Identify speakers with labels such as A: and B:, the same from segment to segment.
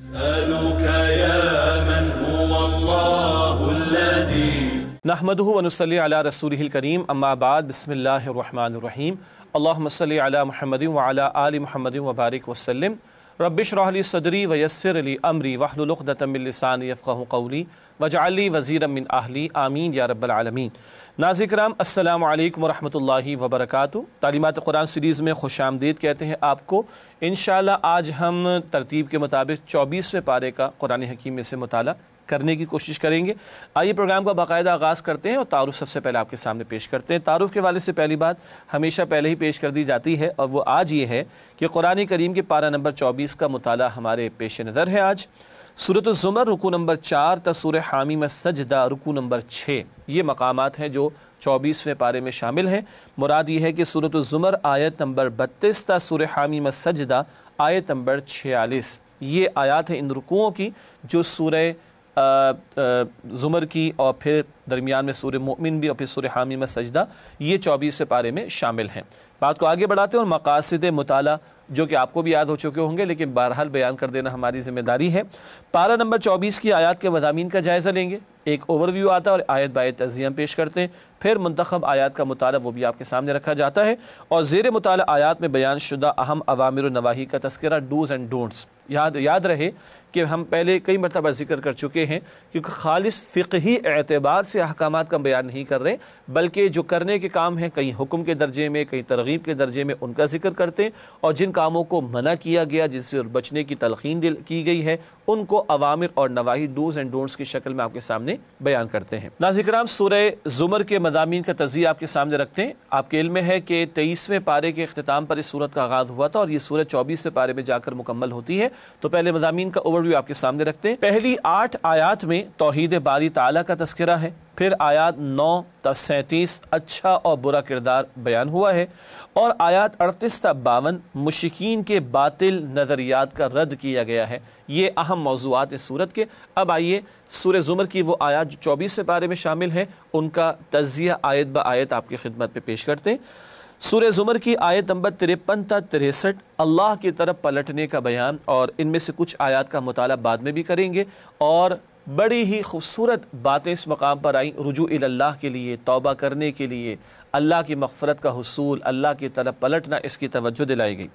A: أسألك يا من هو الله الذي
B: نحمده ونصلي على رسوله الكريم اما بعد بسم الله الرحمن الرحيم اللهم صل على محمد وعلى آل محمد وبارك وسلم رب اشرح لي صدري ويسر لي امري واحلل عقدة من لساني يفقهوا قولي واجعل لي وزيرا من اهلي آمین یا رب العالمین۔ ناظرین کرام السلام علیکم ورحمۃ اللہ وبرکاتہ۔ تعلیمات قرآن سیریز میں خوش آمدید کہتے ہیں آپ کو۔ انشاءاللہ آج ہم ترتیب کے مطابق 24ویں پارے کا قرآن حکیم میں سے مطالعہ کرنے کی کوشش کریں گے۔ آئیے پروگرام کا باقاعدہ آغاز کرتے ہیں اور تعارف سب سے پہلے آپ کے سامنے پیش کرتے ہیں۔ تعارف کے حوالے سے پہلی بات ہمیشہ پہلے ہی پیش کر دی جاتی ہے اور وہ آج یہ ہے کہ قرآن کریم کے پارہ نمبر 24 کا مطالعہ ہمارے پیش نظر ہے۔ آج سورۃ الزمر رکوع نمبر 4 تا سورہ حامیم السجدہ رکوع نمبر 6 یہ مقامات ہیں جو 24ویں پارے میں شامل ہیں۔ مراد یہ ہے کہ سورۃ الزمر آیت نمبر 32 تا سورہ حامیم السجدہ آیت نمبر 46 یہ آیات ہیں ان رکوعوں کی جو سورہ زمر کی اور پھر درمیان میں سورہ مؤمن بھی اور پھر سورہ حامیم السجدہ یہ 24ویں پارے میں شامل ہیں۔ بات کو آگے بڑھاتے ہیں اور مقاصد مطالعہ جو کہ آپ کو بھی یاد ہو چکے ہوں گے لیکن بہرحال بیان کر دینا ہماری ذمہ داری ہے۔ پارہ نمبر 24 کی آیات کے مضامین کا جائزہ لیں گے، ایک اوور ویو آتا ہے اور آیت بآیت تجزیہ پیش کرتے ہیں، پھر منتخب آیات کا مطالعہ وہ بھی آپ کے سامنے رکھا جاتا ہے اور زیر مطالعہ آیات میں بیان شدہ اہم اوامر و نواہی کا تذکرہ ڈوز اینڈ ڈونٹس یاد رہے کہ ہم پہلے کئی مرتبہ ذکر کر چکے ہیں کیونکہ خالص فقہی اعتبار سے احکامات کا بیان نہیں کر رہے بلکہ جو کرنے کے کام ہیں کہیں حکم کے درجے میں کہیں ترغیب کے درجے میں ان کا ذکر کرتے ہیں اور جن کاموں کو منع کیا گیا جس سے بچنے کی تلقین کی گئی ہے ان کو اوامر اور نواہی ڈوز اینڈ ڈونٹس کی شکل میں آپ کے سامنے بیان کرتے ہیں۔ ناظرین کرام سورہ زمر کے مضامین کا تجزیہ آپ کے سامنے رکھتے ہیں۔ آپ کے علم میں ہے کہ 23ویں پارے کے اختتام پر اس سورت کا آغاز ہوا تھا اور یہ سورت 24ویں پارے میں جا کر مکمل ہوتی ہے، تو پہلے مضامین کا اوور ویو آپ کے سامنے رکھتے ہیں۔ پہلی 8 آیات میں توحید باری تعالیٰ کا تذکرہ ہے، پھر آیات 9 تا 37 اچھا اور برا کردار بیان ہوا ہے اور آیات 38 تا 52 مشرکین کے باطل نظریات کا رد کیا گیا ہے۔ یہ اہم موضوعات اس سورت کے۔ اب آئیے سورہ زمر کی وہ آیات جو 24ویں پارے میں شامل ہیں ان کا تجزیہ آیت با آیت آپ کی خدمت میں پیش کرتے ہیں۔ سورہ زمر کی آیت نمبر 53 تا 63 اللہ کی طرف پلٹنے کا بیان اور ان میں سے کچھ آیات کا مطالعہ بعد میں بھی کریں گے اور بڑی ہی خوبصورت باتیں اس مقام پر آئیں رجوع اللہ کے لیے، توبہ کرنے کے لیے، اللہ کی مغفرت کا حصول، اللہ کی طرف پلٹنا، اس کی توجہ دلائی گئی۔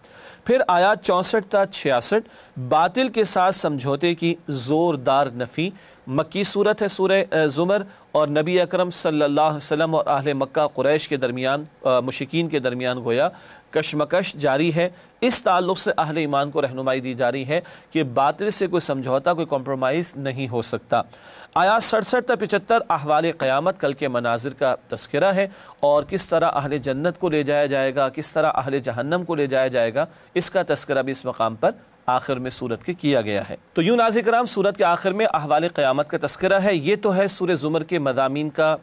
B: پھر آیات 64 تا 66 باطل کے ساتھ سمجھوتے کی زوردار نفی۔ مکی صورت ہے سورہ زمر اور نبی اکرم صلی اللہ علیہ وسلم اور اہل مکہ قریش کے درمیان مشرکین کے درمیان گویا کشمکش جاری ہے۔ اس تعلق سے اہل ایمان کو رہنمائی دی جا رہی ہے کہ باطل سے کوئی سمجھوتا کوئی کمپرومائز نہیں ہو سکتا۔ آیات 67 تا 75 احوال قیامت کل کے مناظر کا تذکرہ ہے اور کس طرح اہل جنت کو لے جایا جائے گا، کس طرح اہل جہنم کو لے جایا جائے گا، اس کا تذکرہ بھی اس مقام پر آخر میں سورت کے کیا گیا ہے۔ تو یوں ناظرین کرام سورت کے آخر میں احوال قیامت کا تذکرہ ہے۔ یہ تو ہے سورہ زمر کے مضامین کا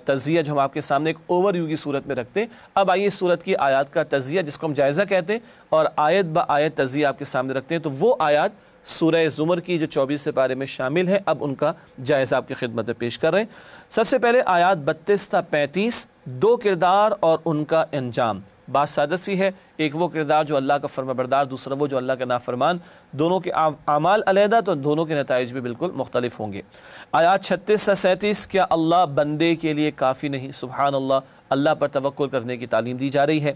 B: تجزیہ جو ہم آپ کے سامنے ایک اوور ویو کی صورت میں رکھتے ہیں۔ اب آئیے سورت کی آیات کا تجزیہ جس کو ہم جائزہ کہتے ہیں اور آیت با آیت تجزیہ آپ کے سامنے رکھتے ہیں، تو وہ آیات سورہ زمر کی جو 24ویں پارے میں شامل ہیں اب ان کا جائزہ آپ کی خدمت میں پیش کر رہے ہیں۔ سب سے پہلے آیات 32 تا 35 دو کردار اور ان کا انجام۔ بات سادہ سی ہے، ایک وہ کردار جو اللہ کا فرما بردار، دوسرا وہ جو اللہ کا نافرمان، دونوں کے اعمال علیحدہ تو دونوں کے نتائج بھی بالکل مختلف ہوں گے۔ آیات 36 تا 37 کیا اللہ بندے کے لیے کافی نہیں؟ سبحان اللہ، اللہ پر توکل کرنے کی تعلیم دی جا رہی ہے۔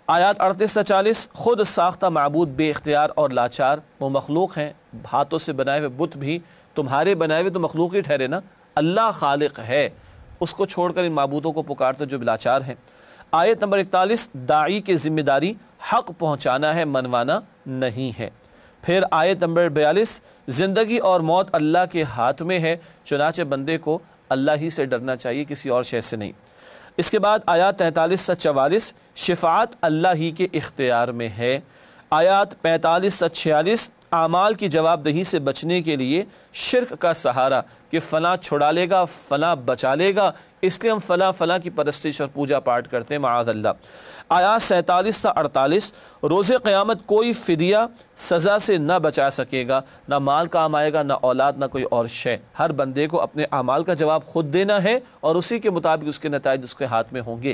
B: آیات 38 تا 40 خود ساختہ معبود بے اختیار اور لاچار، وہ مخلوق ہیں، ہاتھوں سے بنائے ہوئے بت بھی تمہارے بنائے ہوئے تو مخلوق ہی ٹھہرے نا، اللہ خالق ہے، اس کو چھوڑ کر ان معبودوں کو پکارتے جو لاچار ہیں۔ آیت نمبر 41 داعی کی ذمہ داری حق پہنچانا ہے، منوانا نہیں ہے۔ پھر آیت نمبر 42 زندگی اور موت اللہ کے ہاتھ میں ہے، چنانچہ بندے کو اللہ ہی سے ڈرنا چاہیے، کسی اور شے سے نہیں۔ اس کے بعد آیات 43 سے 44 شفاعت اللہ ہی کے اختیار میں ہے۔ آیات 45 سے 46 اعمال کی جواب دہی سے بچنے کے لیے شرک کا سہارا کہ فلاں چھڑا لے گا، فلاں بچا لے گا، اس لیے ہم فلاں کی پرستش اور پوجا پاٹ کرتے ہیں، معاذ اللہ۔ آیات 47 سے 48 روز قیامت کوئی فدیہ سزا سے نہ بچا سکے گا، نہ مال کام آئے گا، نہ اولاد، نہ کوئی اور شے۔ ہر بندے کو اپنے اعمال کا جواب خود دینا ہے اور اسی کے مطابق اس کے نتائج اس کے ہاتھ میں ہوں گے۔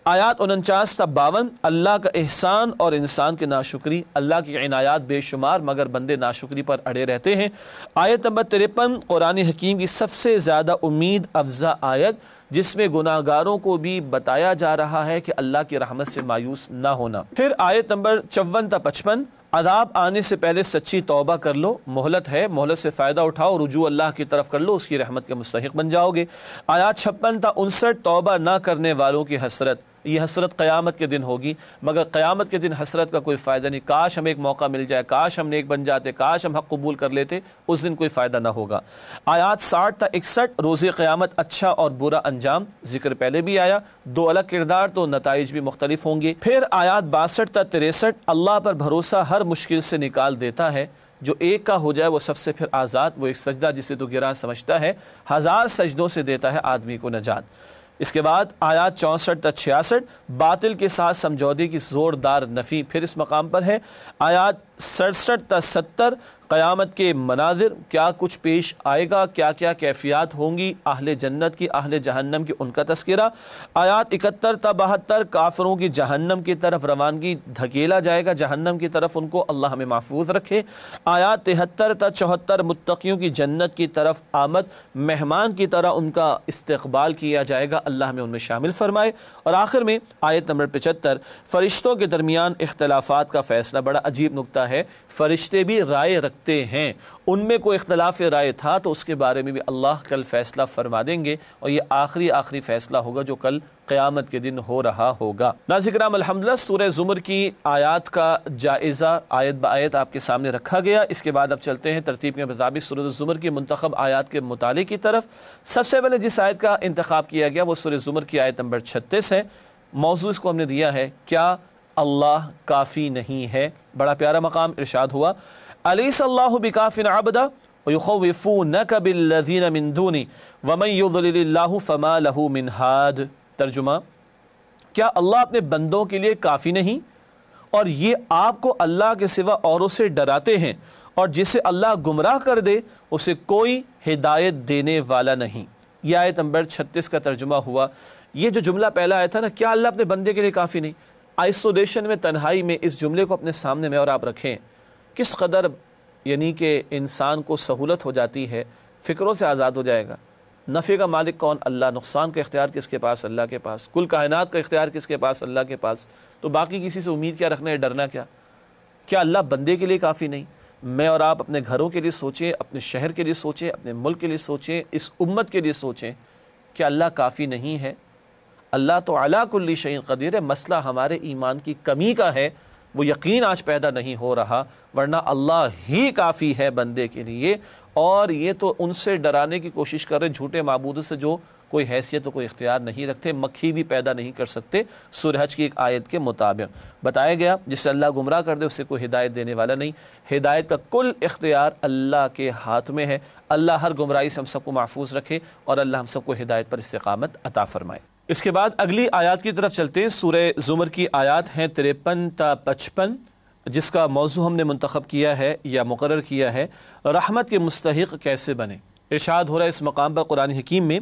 B: آیات 49 تا 52 اللہ کا احسان اور انسان کی ناشکری، اللہ کی عنایات بے شمار مگر بندے ناشکری پر اڑے رہتے ہیں۔ آیت نمبر 53 قرآن حکیم کی سب سے زیادہ امید افزا آیت، جس میں گناہ گاروں کو بھی بتایا جا رہا ہے کہ اللہ کی رحمت سے مایوس نہ ہونا۔ پھر آیت نمبر 54 تا 55 عذاب آنے سے پہلے سچی توبہ کر لو، مہلت ہے، مہلت سے فائدہ اٹھاؤ، رجوع اللہ کی طرف کر لو، اس کی رحمت کے مستحق بن جاؤ گے۔ آیات 56 تا 59 توبہ نہ کرنے والوں کی حسرت، یہ حسرت قیامت کے دن ہوگی، مگر قیامت کے دن حسرت کا کوئی فائدہ نہیں۔ کاش ہمیں ایک موقع مل جائے، کاش ہم نیک بن جاتے، کاش ہم حق قبول کر لیتے، اس دن کوئی فائدہ نہ ہوگا۔ آیات 60 تا 61 روز قیامت اچھا اور برا انجام، ذکر پہلے بھی آیا، دو الگ کردار تو نتائج بھی مختلف ہوں گے۔ پھر آیات 62 تا 63 اللہ پر بھروسہ ہر مشکل سے نکال دیتا ہے، جو ایک کا ہو جائے وہ سب سے پھر آزاد، وہ ایک سجدہ جسے تو گراں سمجھتا ہے 1000 سجدوں سے دیتا ہے آدمی کو نجات۔ اس کے بعد آیات 64 تا 66 باطل کے ساتھ سمجھوتے کی زوردار نفی پھر اس مقام پر ہے۔ آیات 67 تا 70 قیامت کے مناظر، کیا کچھ پیش آئے گا، کیا کیا کیفیات ہوں گی اہل جنت کی، اہل جہنم کی، ان کا تذکرہ۔ آیات 71 تا 72 کافروں کی جہنم کی طرف روانگی، دھکیلا جائے گا جہنم کی طرف ان کو، اللہ ہمیں محفوظ رکھے۔ آیات 73 تا 74 متقیوں کی جنت کی طرف آمد، مہمان کی طرح ان کا استقبال کیا جائے گا، اللہ ہمیں ان میں شامل فرمائے۔ اور آخر میں آیت نمبر 75 فرشتوں کے درمیان اختلافات کا فیصلہ، بڑا عجیب نکتہ ہے، فرشتے بھی رائے رکھتے ہیں، ان میں کوئی اختلاف رائے تھا تو اس کے بارے میں بھی اللہ کل فیصلہ فرما دیں گے، اور یہ آخری فیصلہ ہوگا جو کل قیامت کے دن ہو رہا ہوگا۔ ناظرین کرام الحمدللہ سورہ زمر کی آیات کا جائزہ آیت با آیت آپ کے سامنے رکھا گیا۔ اس کے بعد اب چلتے ہیں ترتیب کے مطابق سورہ زمر کی منتخب آیات کے مطالعے کی طرف۔ سب سے پہلے جس آیت کا انتخاب کیا گیا وہ سورہ زمر کی آیت نمبر 36 ہے۔ موضوع اس کو ہم نے دیا ہے کیا اللہ کافی نہیں ہے؟ بڑا پیارا مقام ارشاد ہوا، الیس اللہ بکاف عبدا ویخوفونک بالذین من دونی ومن یضلل اللہ فما لہ من ہاد۔ ترجمہ، کیا اللہ اپنے بندوں کے لیے کافی نہیں اور یہ آپ کو اللہ کے سوا اوروں سے ڈراتے ہیں، اور جسے اللہ گمراہ کر دے اسے کوئی ہدایت دینے والا نہیں۔ یہ آیت نمبر 36 کا ترجمہ ہوا۔ یہ جو جملہ پہلا آیا تھا نا، کیا اللہ اپنے بندے کے لیے کافی نہیں، آئسولیشن میں، تنہائی میں اس جملے کو اپنے سامنے میں اور آپ رکھیں، کس قدر یعنی کہ انسان کو سہولت ہو جاتی ہے، فکروں سے آزاد ہو جائے گا۔ نفع کا مالک کون؟ اللہ۔ نقصان کا اختیار کس کے پاس؟ اللہ کے پاس۔ کل کائنات کا اختیار کس کے پاس؟ اللہ کے پاس۔ تو باقی کسی سے امید کیا رکھنا ہے، ڈرنا کیا؟ کیا اللہ بندے کے لیے کافی نہیں؟ میں اور آپ اپنے گھروں کے لیے سوچیں، اپنے شہر کے لیے سوچیں، اپنے ملک کے لیے سوچیں، اس امت کے لیے سوچیں، کیا اللہ کافی نہیں ہے؟ اللہ تو علی کل شیء قدیر ہے۔ مسئلہ ہمارے ایمان کی کمی کا ہے، وہ یقین آج پیدا نہیں ہو رہا، ورنہ اللہ ہی کافی ہے بندے کے لیے۔ اور یہ تو ان سے ڈرانے کی کوشش کر رہے جھوٹے معبودوں سے جو کوئی حیثیت و کوئی اختیار نہیں رکھتے، مکھی بھی پیدا نہیں کر سکتے۔ سورہ حج کی ایک آیت کے مطابق بتایا گیا جسے اللہ گمراہ کر دے اسے کوئی ہدایت دینے والا نہیں۔ ہدایت کا کل اختیار اللہ کے ہاتھ میں ہے۔ اللہ ہر گمراہی سے ہم سب کو محفوظ رکھے اور اللہ ہم سب کو ہدایت پر استقامت عطا فرمائے۔ اس کے بعد اگلی آیات کی طرف چلتے ہیں۔ سورہ زمر کی آیات ہیں 53 تا 55، جس کا موضوع ہم نے منتخب کیا ہے یا مقرر کیا ہے، رحمت کے مستحق کیسے بنے۔ ارشاد ہو رہا ہے اس مقام پر قرآن حکیم میں،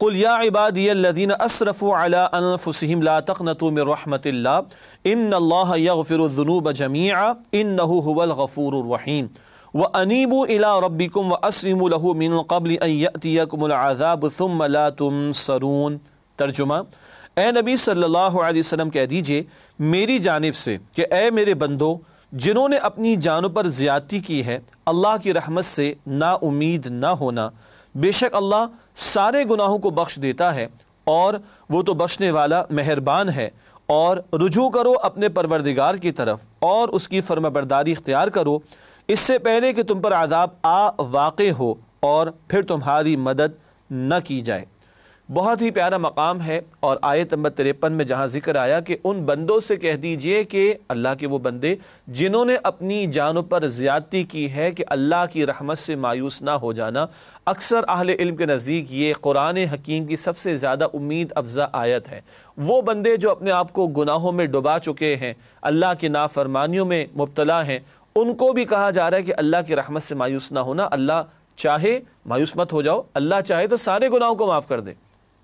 B: قل یا عبادی الذین اسرفوا علی انفسہم لا تقنطوا من رحمت اللہ ان اللہ یغفر الذنوب جميعا انہ هو الغفور الرحیم وانیبوا الی ربکم واسلموا لہ من قبل ان یأتیکم العذاب ثم لا تنصرون۔ ترجمہ، اے نبی صلی اللہ علیہ وسلم کہہ دیجئے میری جانب سے کہ اے میرے بندو، جنہوں نے اپنی جانوں پر زیادتی کی ہے، اللہ کی رحمت سے نا امید نہ ہونا۔ بے شک اللہ سارے گناہوں کو بخش دیتا ہے اور وہ تو بخشنے والا مہربان ہے، اور رجوع کرو اپنے پروردگار کی طرف اور اس کی فرمانبرداری اختیار کرو اس سے پہلے کہ تم پر عذاب واقع ہو اور پھر تمہاری مدد نہ کی جائے۔ بہت ہی پیارا مقام ہے، اور آیت نمبر 53 میں جہاں ذکر آیا کہ ان بندوں سے کہہ دیجئے کہ اللہ کے وہ بندے جنہوں نے اپنی جانوں پر زیادتی کی ہے کہ اللہ کی رحمت سے مایوس نہ ہو جانا۔ اکثر اہل علم کے نزدیک یہ قرآن حکیم کی سب سے زیادہ امید افزا آیت ہے۔ وہ بندے جو اپنے آپ کو گناہوں میں ڈبا چکے ہیں، اللہ کی نافرمانیوں میں مبتلا ہیں، ان کو بھی کہا جا رہا ہے کہ اللہ کی رحمت سے مایوس نہ ہونا۔ اللہ چاہے مایوس مت ہو جاؤ، اللہ چاہے تو سارے گناہوں کو معاف کر دے۔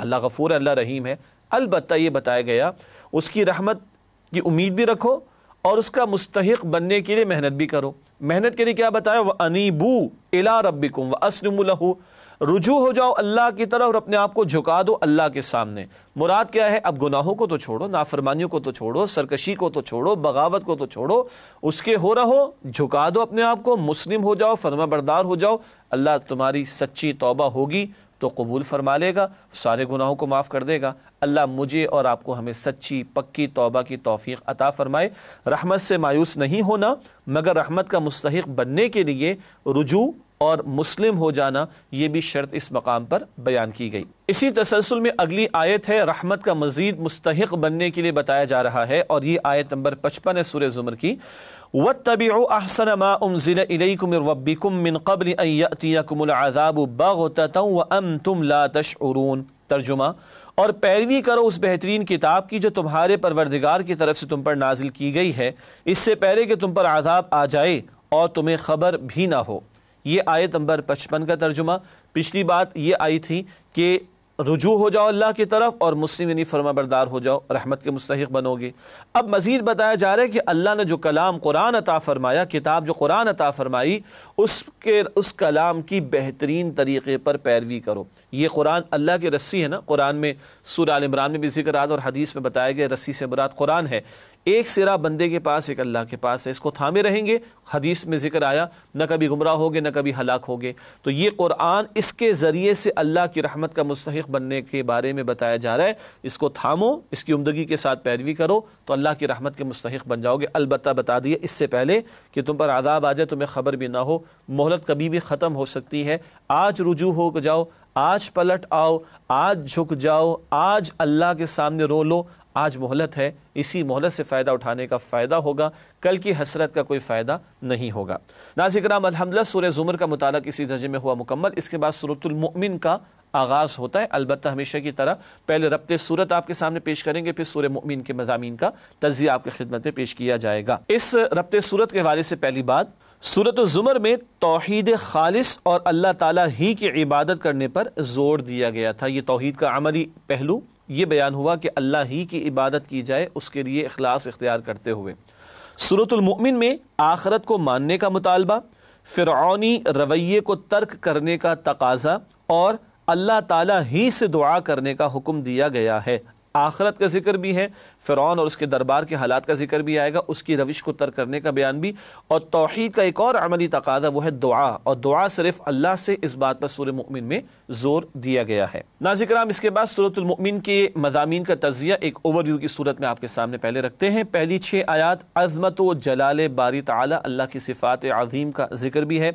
B: اللہ غفور ہے، اللہ رحیم ہے، البتہ یہ بتایا گیا اس کی رحمت کی امید بھی رکھو اور اس کا مستحق بننے کے لیے محنت بھی کرو۔ محنت کے لیے کیا بتایا؟ وَأَنِيبُوا إِلَىٰ رَبِّكُمْ وَأَسْلِمُوا لَهُ، رجوع ہو جاؤ اللہ کی طرف اور اپنے آپ کو جھکا دو اللہ کے سامنے۔ مراد کیا ہے؟ اب گناہوں کو تو چھوڑو، نافرمانیوں کو تو چھوڑو، سرکشی کو تو چھوڑو، بغاوت کو تو چھوڑو، اس کے ہو رہو، جھکا دو اپنے آپ کو، مسلم ہو جاؤ، فرما بردار ہو جاؤ۔ اللہ تمہاری سچی توبہ ہوگی تو قبول فرما لے گا، سارے گناہوں کو معاف کر دے گا۔ اللہ مجھے اور آپ کو ہمیں سچی پکی توبہ کی توفیق عطا فرمائے۔ رحمت سے مایوس نہیں ہونا، مگر رحمت کا مستحق بننے کے لیے رجوع اور مسلم ہو جانا، یہ بھی شرط اس مقام پر بیان کی گئی۔ اسی تسلسل میں اگلی آیت ہے، رحمت کا مزید مستحق بننے کے لیے بتایا جا رہا ہے، اور یہ آیت نمبر 55 ہے سورہ زمر کی۔ وَاتَّبِعُوا أَحْسَنَ مَا أُنزِلَ إِلَيْكُمْ مِن رَبِّكُم مِّن قَبْلِ أَن يَأْتِيَكُمُ الْعَذَابُ بَغْتَةً وَأَنتُمْ لَا تَشْعُرُونَ۔ ترجمہ، اور پیروی کرو اس بہترین کتاب کی جو تمہارے پروردگار کی طرف سے تم پر نازل کی گئی ہے، اس سے پہلے کہ تم پر عذاب آ جائے اور تمہیں خبر بھی نہ ہو۔ یہ آیت نمبر 55 کا ترجمہ۔ پچھلی بات یہ آئی تھی کہ رجوع ہو جاؤ اللہ کی طرف اور مسلم یعنی فرما بردار ہو جاؤ، رحمت کے مستحق بنو گے۔ اب مزید بتایا جا رہا ہے کہ اللہ نے جو کلام قرآن عطا فرمایا، کتاب جو قرآن عطا فرمائی، اس کلام کی بہترین طریقے پر پیروی کرو۔ یہ قرآن اللہ کی رسی ہے نا، قرآن میں سورہ آل عمران میں بھی ذکر آتا اور حدیث میں بتایا گیا رسی سے مراد قرآن ہے۔ ایک سرا بندے کے پاس، ایک اللہ کے پاس ہے، اس کو تھامے رہیں گے، حدیث میں ذکر آیا، نہ کبھی گمراہ ہوگے نہ کبھی ہلاک ہوگے۔ تو یہ قرآن، اس کے ذریعے سے اللہ کی رحمت کا مستحق بننے کے بارے میں بتایا جا رہا ہے۔ اس کو تھامو، اس کی عمدگی کے ساتھ پیروی کرو تو اللہ کی رحمت کے مستحق بن جاؤ گے۔ البتہ بتا دیے اس سے پہلے کہ تم پر عذاب آ جائے، تمہیں خبر بھی نہ ہو، مہلت کبھی بھی ختم ہو سکتی ہے۔ آج رجوع ہو جاؤ، آج پلٹ آؤ، آج جھک جاؤ، آج اللہ کے سامنے رو لو، آج مہلت ہے، اسی مہلت سے فائدہ اٹھانے کا فائدہ ہوگا، کل کی حسرت کا کوئی فائدہ نہیں ہوگا۔ ناظرین کرام، الحمدللہ سورہ زمر کا مطالعہ کسی درجے میں ہوا مکمل۔ اس کے بعد سورۃ المؤمن کا آغاز ہوتا ہے۔ البتہ ہمیشہ کی طرح پہلے ربط سورت آپ کے سامنے پیش کریں گے، پھر سورہ مؤمن کے مضامین کا تجزیہ آپ کی خدمت میں پیش کیا جائے گا۔ اس ربط سورت کے حوالے سے پہلی بات، سورۃ الزمر میں توحید خالص اور اللہ تعالیٰ ہی کی عبادت کرنے پر زور دیا گیا تھا۔ یہ توحید کا عملی پہلو یہ بیان ہوا کہ اللہ ہی کی عبادت کی جائے، اس کے لیے اخلاص اختیار کرتے ہوئے۔ سورۃ المؤمن میں آخرت کو ماننے کا مطالبہ، فرعونی رویے کو ترک کرنے کا تقاضا اور اللہ تعالیٰ ہی سے دعا کرنے کا حکم دیا گیا ہے۔ آخرت کا ذکر بھی ہے، فرعون اور اس کے دربار کے حالات کا ذکر بھی آئے گا، اس کی روش کو ترک کرنے کا بیان بھی، اور توحید کا ایک اور عملی تقاضا وہ ہے دعا، اور دعا صرف اللہ سے، اس بات پر سورہ مؤمن میں زور دیا گیا ہے۔ ناظرین کرام، اس کے بعد سورۃ المؤمن کے مضامین کا تجزیہ ایک اوور ویو کی صورت میں آپ کے سامنے پہلے رکھتے ہیں۔ پہلی 6 آیات عظمت و جلال باری تعالی، اللہ کی صفات عظیم کا ذکر بھی ہے،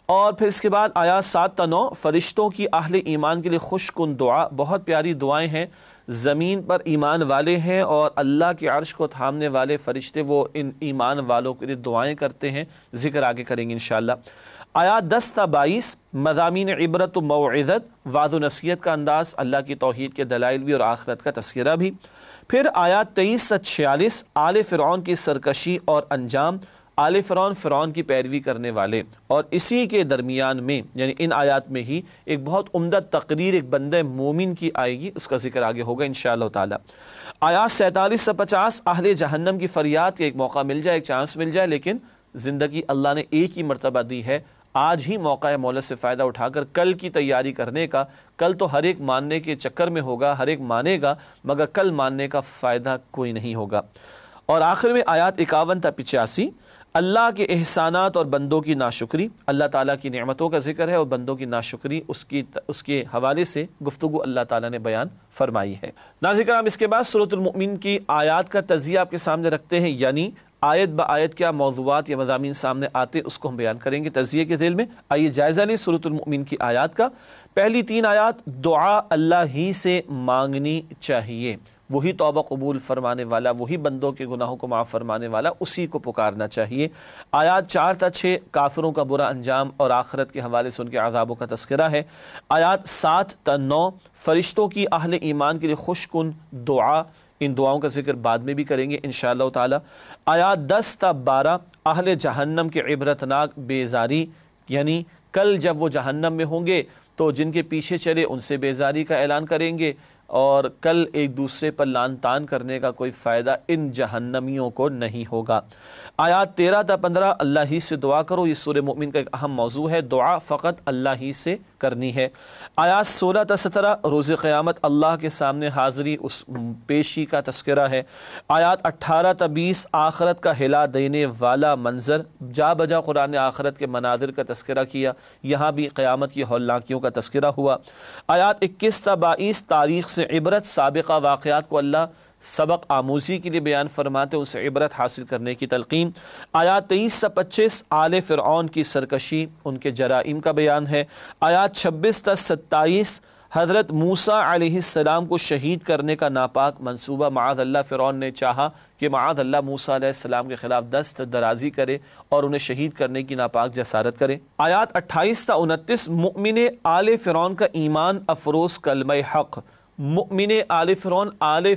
B: اور پھر اس کے بعد آیات 7 تا 9 فرشتوں کی اہل ایمان کے لیے خوش کن دعا، بہت پیاری دعائیں ہیں۔ زمین پر ایمان والے ہیں اور اللہ کے عرش کو تھامنے والے فرشتے وہ ان ایمان والوں کے لیے دعائیں کرتے ہیں، ذکر آگے کریں گے انشاءاللہ۔ آیات 10 تا 22 مضامین عبرت و موعظت، وعظ و نصیحت کا انداز، اللہ کی توحید کے دلائل بھی اور آخرت کا تذکرہ بھی۔ پھر آیات 23 تا 46 آل فرعون کی سرکشی اور انجام، آل فرعون، فرعون کی پیروی کرنے والے، اور اسی کے درمیان میں یعنی ان آیات میں ہی ایک بہت عمدہ تقریر ایک بندہ مومن کی آئے گی، اس کا ذکر آگے ہوگا انشاءاللہ تعالی۔ آیات 47 سے 50 اہل جہنم کی فریاد کے ایک موقع مل جائے، ایک چانس مل جائے، لیکن زندگی اللہ نے ایک ہی مرتبہ دی ہے، آج ہی موقع ہے مہلت سے فائدہ اٹھا کر کل کی تیاری کرنے کا۔ کل تو ہر ایک ماننے کے چکر میں ہوگا، ہر ایک مانے گا، مگر کل ماننے کا فائدہ کوئی نہیں ہوگا۔ اور آخر میں آیات 51 تا 85 اللہ کے احسانات اور بندوں کی ناشکری، اللہ تعالیٰ کی نعمتوں کا ذکر ہے اور بندوں کی ناشکری، اس کے حوالے سے گفتگو اللہ تعالیٰ نے بیان فرمائی ہے۔ ناظرین کرام، اس کے بعد سورۃ المؤمن کی آیات کا تجزیہ آپ کے سامنے رکھتے ہیں، یعنی آیت با آیت کیا موضوعات یا مضامین سامنے آتے اس کو ہم بیان کریں گے تجزیے کے ذیل میں۔ آئیے جائزہ لیں سورۃ المؤمن کی آیات کا۔ پہلی 3 آیات دعا اللہ ہی سے مانگنی چاہیے، وہی توبہ قبول فرمانے والا، وہی بندوں کے گناہوں کو معاف فرمانے والا، اسی کو پکارنا چاہیے۔ آیات 4 تا 6 کافروں کا برا انجام اور آخرت کے حوالے سے ان کے عذابوں کا تذکرہ ہے۔ آیات 7 تا 9 فرشتوں کی اہل ایمان کے لیے خوش کن دعا، ان دعاؤں کا ذکر بعد میں بھی کریں گے انشاءاللہ تعالی۔ آیات 10 تا 12 اہل جہنم کے عبرتناک بیزاری، یعنی کل جب وہ جہنم میں ہوں گے تو جن کے پیچھے چلے ان سے بیزاری کا اعلان کریں گے، اور کل ایک دوسرے پر لان تان کرنے کا کوئی فائدہ ان جہنمیوں کو نہیں ہوگا۔ آیات 13 تا 15 اللہ ہی سے دعا کرو، یہ سورہ مومن کا ایک اہم موضوع ہے، دعا فقط اللہ ہی سے کرنی ہے۔ آیات 16 تا 17 روز قیامت اللہ کے سامنے حاضری، اس پیشی کا تذکرہ ہے۔ آیات 18 تا 20 آخرت کا ہلا دینے والا منظر، جا بجا قرآن نے آخرت کے مناظر کا تذکرہ کیا، یہاں بھی قیامت کی ہولناکیوں کا تذکرہ ہوا۔ آیات 21 تا 22 تاریخ سے عبرت، سابقہ واقعات کو اللہ سبق آموزی کے لیے بیان فرماتے، ان سے عبرت حاصل کرنے کی تلقین۔ آیات 23 سے 25 آل فرعون کی سرکشی، ان کے جرائم کا بیان ہے۔ آیات 26 تا 27 حضرت موسیٰ علیہ السلام کو شہید کرنے کا ناپاک منصوبہ، معاذ اللہ فرعون نے چاہا کہ معاذ اللہ موسیٰ علیہ السلام کے خلاف دست درازی کرے اور انہیں شہید کرنے کی ناپاک جسارت کرے۔ آیات 28 تا 29 مؤمن آل فرعون کا ایمان افروز کلمہ حق، مؤمن آل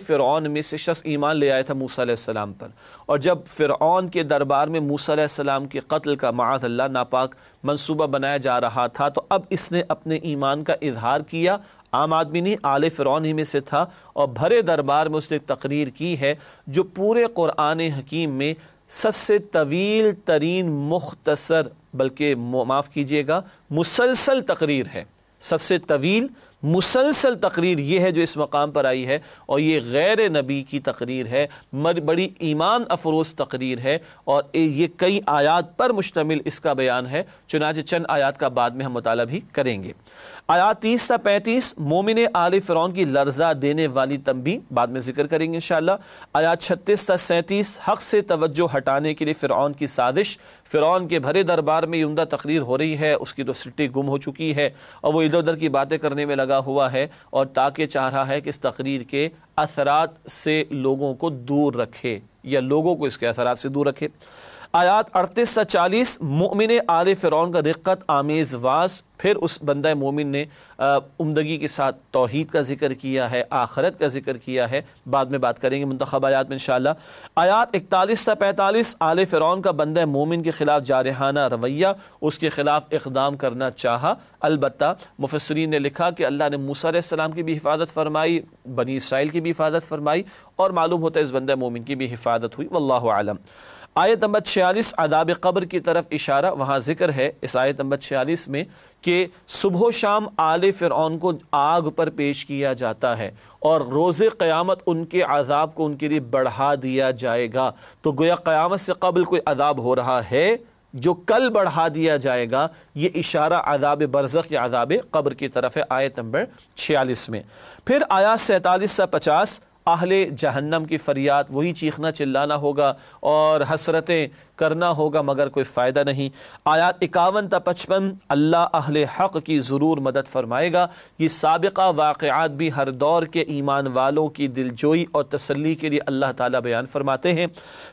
B: فرعون میں سے شخص ایمان لے آیا تھا موسیٰ علیہ السلام پر، اور جب فرعون کے دربار میں موسیٰ علیہ السلام کے قتل کا معاذ اللہ ناپاک منصوبہ بنایا جا رہا تھا، تو اب اس نے اپنے ایمان کا اظہار کیا، عام آدمی نہیں، آل فرعون ہی میں سے تھا، اور بھرے دربار میں اس نے تقریر کی ہے جو پورے قرآن حکیم میں سب سے طویل ترین مختصر، بلکہ معاف کیجیے گا مسلسل تقریر ہے، سب سے طویل مسلسل تقریر یہ ہے جو اس مقام پر آئی ہے، اور یہ غیر نبی کی تقریر ہے، بڑی ایمان افروز تقریر ہے، اور یہ کئی آیات پر مشتمل اس کا بیان ہے، چنانچہ چند آیات کا بعد میں ہم مطالعہ بھی کریں گے۔ آیات 30 تا 35 مومن آل فرعون کی لرزہ دینے والی تنبیہ، بعد میں ذکر کریں گے انشاءاللہ۔ آیات 36 تا 37 حق سے توجہ ہٹانے کے لیے فرعون کی سازش، فرعون کے بھرے دربار میں یہ عمدہ تقریر ہو رہی ہے، اس کی تو سٹی گم ہو چکی ہے اور وہ ادھر ادھر کی باتیں کرنے میں لگا ہوا ہے، اور تاکہ چاہ رہا ہے کہ اس تقریر کے اثرات سے لوگوں کو دور رکھے، یا لوگوں کو اس کے اثرات سے دور رکھے۔ آیات 38 تا 40 مؤمن آل فرعون کا رقت آمیز واز، پھر اس بندہ مومن نے عمدگی کے ساتھ توحید کا ذکر کیا ہے، آخرت کا ذکر کیا ہے، بعد میں بات کریں گے منتخب آیات میں انشاءاللہ۔ آیات 41 تا 45 آل فرعون کا بندہ مومن کے خلاف جارحانہ رویہ، اس کے خلاف اقدام کرنا چاہا، البتہ مفسرین نے لکھا کہ اللہ نے موسیٰ علیہ السلام کی بھی حفاظت فرمائی، بنی اسرائیل کی بھی حفاظت فرمائی، اور معلوم ہوتا ہے اس بندہ مومن کی بھی حفاظت ہوئی، واللہ اعلم۔ آیت نمبر 46 عذاب قبر کی طرف اشارہ، وہاں ذکر ہے اس آیت نمبر 46 میں کہ صبح و شام آل فرعون کو آگ پر پیش کیا جاتا ہے، اور روز قیامت ان کے عذاب کو ان کے لیے بڑھا دیا جائے گا، تو گویا قیامت سے قبل کوئی عذاب ہو رہا ہے جو کل بڑھا دیا جائے گا، یہ اشارہ عذاب برزخ یا عذاب قبر کی طرف ہے آیت نمبر 46 میں۔ پھر آیات 47 سے 50 اہل جہنم کی فریاد، وہی چیخنا چلانا ہوگا اور حسرتیں کرنا ہوگا مگر کوئی فائدہ نہیں۔ آیات 51 تا 55 اللہ اہل حق کی ضرور مدد فرمائے گا، یہ سابقہ واقعات بھی ہر دور کے ایمان والوں کی دلجوئی اور تسلی کے لیے اللہ تعالیٰ بیان فرماتے ہیں۔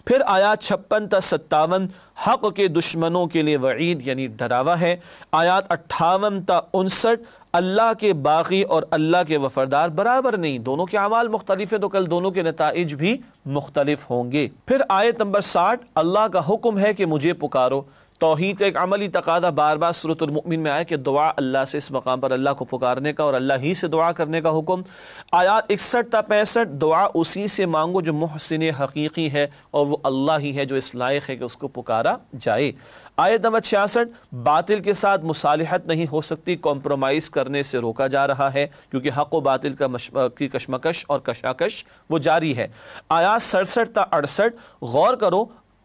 B: پھر آیات 56 تا 57 حق کے دشمنوں کے لیے وعید یعنی ڈراوا ہے۔ آیات 58 تا 59 اللہ کے باغی اور اللہ کے وفادار برابر نہیں، دونوں کے اعمال مختلف ہیں تو کل دونوں کے نتائج بھی مختلف ہوں گے۔ پھر آیت نمبر 60 اللہ کا حکم ہے کہ مجھے پکارو، توحید کا ایک عملی تقاضا بار بار سورۃ المؤمن میں آیا کہ دعا اللہ سے، اس مقام پر اللہ کو پکارنے کا اور اللہ ہی سے دعا کرنے کا حکم۔ آیات 61 تا 65 دعا اسی سے مانگو جو محسن حقیقی ہے، اور وہ اللہ ہی ہے جو اس لائق ہے کہ اس کو پکارا جائے۔ آیت نمبر 66 باطل کے ساتھ مصالحت نہیں ہو سکتی، کمپرومائز کرنے سے روکا جا رہا ہے کیونکہ حق و باطل کی کشمکش اور کشاکش وہ جاری ہے۔ آیات 67 تا 68 غور کرو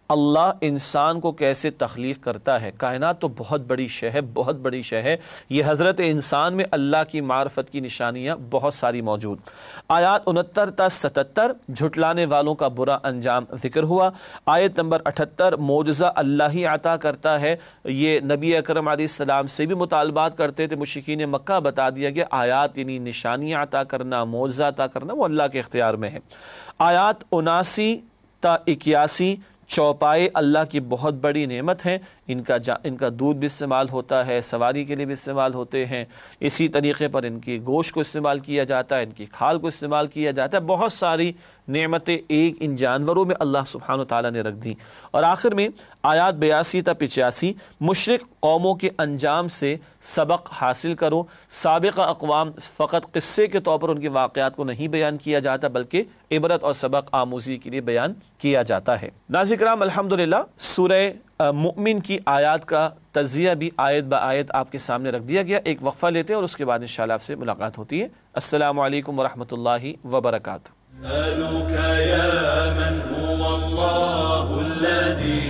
B: اللہ انسان کو کیسے تخلیق کرتا ہے، کائنات تو بہت بڑی شے ہے، بہت بڑی شے ہے، یہ حضرت انسان میں اللہ کی معرفت کی نشانیاں بہت ساری موجود۔ آیات 69 تا 77 جھٹلانے والوں کا برا انجام ذکر ہوا۔ آیت نمبر 78 معجزہ اللہ ہی عطا کرتا ہے، یہ نبی اکرم علیہ السلام سے بھی مطالبات کرتے تھے مشرکین مکہ، بتا دیا گیا آیات یعنی نشانیاں عطا کرنا، معجزہ عطا کرنا وہ اللہ کے اختیار میں ہے۔ آیات 79 تا 81 چوپائے اللہ کی بہت بڑی نعمت ہیں، ان کا دودھ بھی استعمال ہوتا ہے، سواری کے لیے بھی استعمال ہوتے ہیں، اسی طریقے پر ان کی گوشت کو استعمال کیا جاتا ہے، ان کی کھال کو استعمال کیا جاتا ہے۔ بہت ساری نعمتیں ایک ان جانوروں میں اللہ سبحانہ وتعالیٰ نے رکھ دیں۔ اور آخر میں آیات 82 تا 85 مشرک قوموں کے انجام سے سبق حاصل کرو۔ سابقہ اقوام فقط قصے کے طور پر ان کے واقعات کو نہیں بیان کیا جاتا بلکہ عبرت اور سبق آموزی کے لیے بیان کیا جاتا ہے۔ ناظرین کرام، الحمدللہ سورہ مؤمن کی آیات کا تجزیہ بھی آیت با آیت آپ کے سامنے رکھ دیا گیا۔ ایک وقفہ لیتے ہیں اور اس کے بعد انشاءاللہ آپ سے ملاقات ہوتی ہے۔ السلام علیکم ورحمۃ اللہ وبرکاتہ۔
A: أسألك يا من هو الله الذي